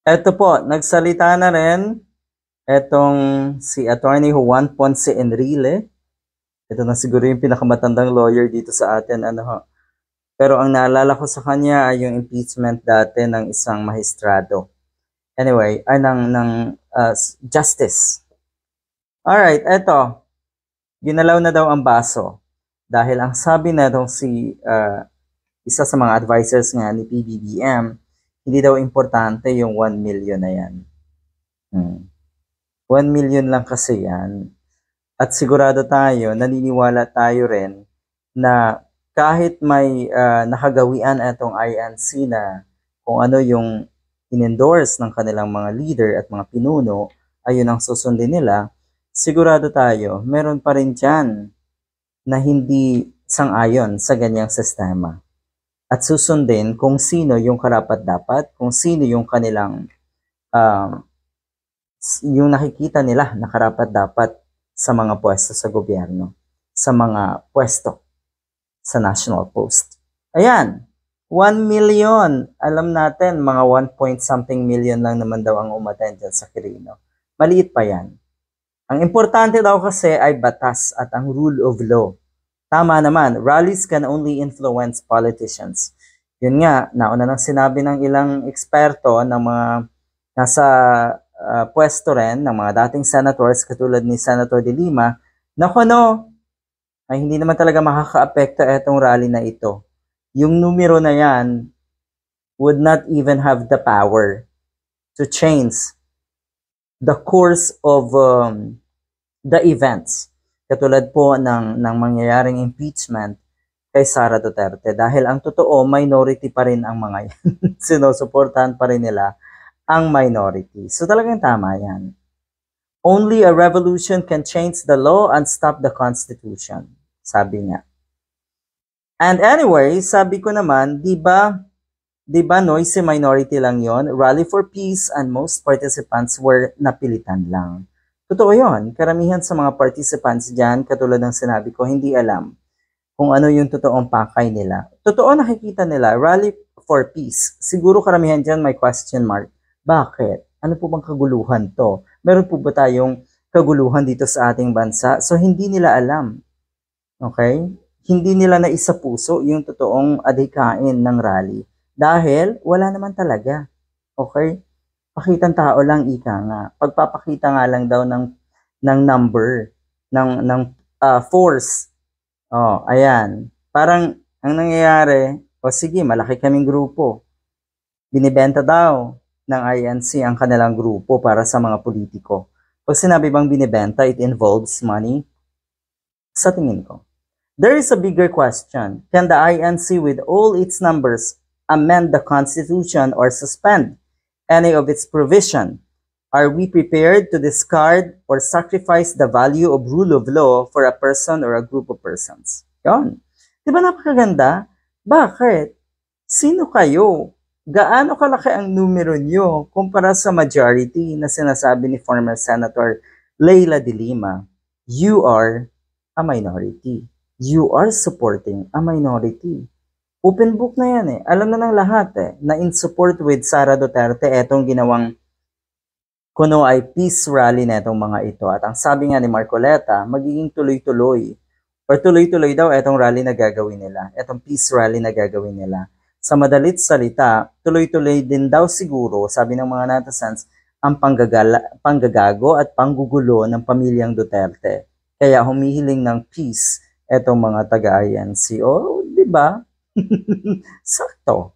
Eto po, nagsalita na rin etong si Attorney Juan Ponce Enrile. Ito na siguro yung pinakamatandang lawyer dito sa atin. Ano ho. Pero ang naalala ko sa kanya ay yung impeachment dati ng isang mahistrado. Anyway, ay justice. Alright, eto. Ginalaw na daw ang baso. Dahil ang sabi na daw isa sa mga advisors nga ni PBBM, hindi daw importante yung 1 million na yan. 1 million lang kasi yan. At sigurado tayo, naniniwala tayo rin na kahit may nakagawian itong INC na kung ano yung in-endorse ng kanilang mga leader at mga pinuno, ayun ang susundin nila, sigurado tayo, meron pa rin dyan na hindi sang-ayon sa ganyang sistema. At susundin kung sino yung karapat-dapat, kung sino yung kanilang yung nakikita nila na karapat-dapat sa mga pwesto sa gobyerno, sa mga pwesto sa national post. Ayan, 1 million. Alam natin, mga 1 point something million lang naman daw ang umattend dyan sa Quirino. Maliit pa yan. Ang importante daw kasi ay batas at ang rule of law. Tama naman, rallies can only influence politicians. Yun nga, nauna nang sinabi ng ilang eksperto ng mga nasa pwesto rin ng mga dating senators katulad ni Senator De Lima na ay hindi naman talaga makaka-apekto itong rally na ito. Yung numero na yan would not even have the power to change the course of the events. Katulad po ng mangyayaring impeachment kay Sara Duterte. Dahil ang totoo, minority pa rin ang mga yan. Sinusuportahan pa rin nila ang minority. So talagang tama yan. Only a revolution can change the law and stop the Constitution. Sabi niya. And anyway, sabi ko naman, di ba noisy minority lang yon? Rally for peace and most participants were napilitan lang. Totoo yon. Karamihan sa mga participants dyan, katulad ng sinabi ko, hindi alam kung ano yung totoong pakay nila. Totoo nakikita nila, rally for peace. Siguro karamihan dyan may question mark. Bakit? Ano po bang kaguluhan to? Meron po ba tayong kaguluhan dito sa ating bansa? So, hindi nila alam. Okay? Hindi nila naisapuso yung totoong adhikain ng rally. Dahil, wala naman talaga. Okay? Pakitang tao lang, ika nga. Pagpapakita nga lang daw ng number, ng force. Oh, ayan. Parang, ang nangyayari, sige, malaki kaming grupo. Binibenta daw ng INC ang kanilang grupo para sa mga politiko. Pag sinabi bang binibenta, it involves money. Sa tingin ko, there is a bigger question. Can the INC with all its numbers amend the Constitution or suspend any of its provision? Are we prepared to discard or sacrifice the value of rule of law for a person or a group of persons? Yon. Di ba napakaganda? Bakit? Sino kayo? Gaano kalaki ang numero nyo kumpara sa majority na sinasabi ni former Senator Leila De Lima? You are a minority. You are supporting a minority. Open book na yan eh. Alam na ng lahat eh, na in support with Sara Duterte, etong ginawang kuno ay peace rally na itong mga ito. At ang sabi nga ni Marcoleta, magiging tuloy-tuloy. Or tuloy-tuloy daw etong rally na gagawin nila. Etong peace rally na gagawin nila. Sa madalit salita, tuloy-tuloy din daw siguro, sabi ng mga netizens, ang panggagago at panggugulo ng pamilyang Duterte. Kaya humihiling ng peace etong mga taga-INC. Oh, di ba? Sakto.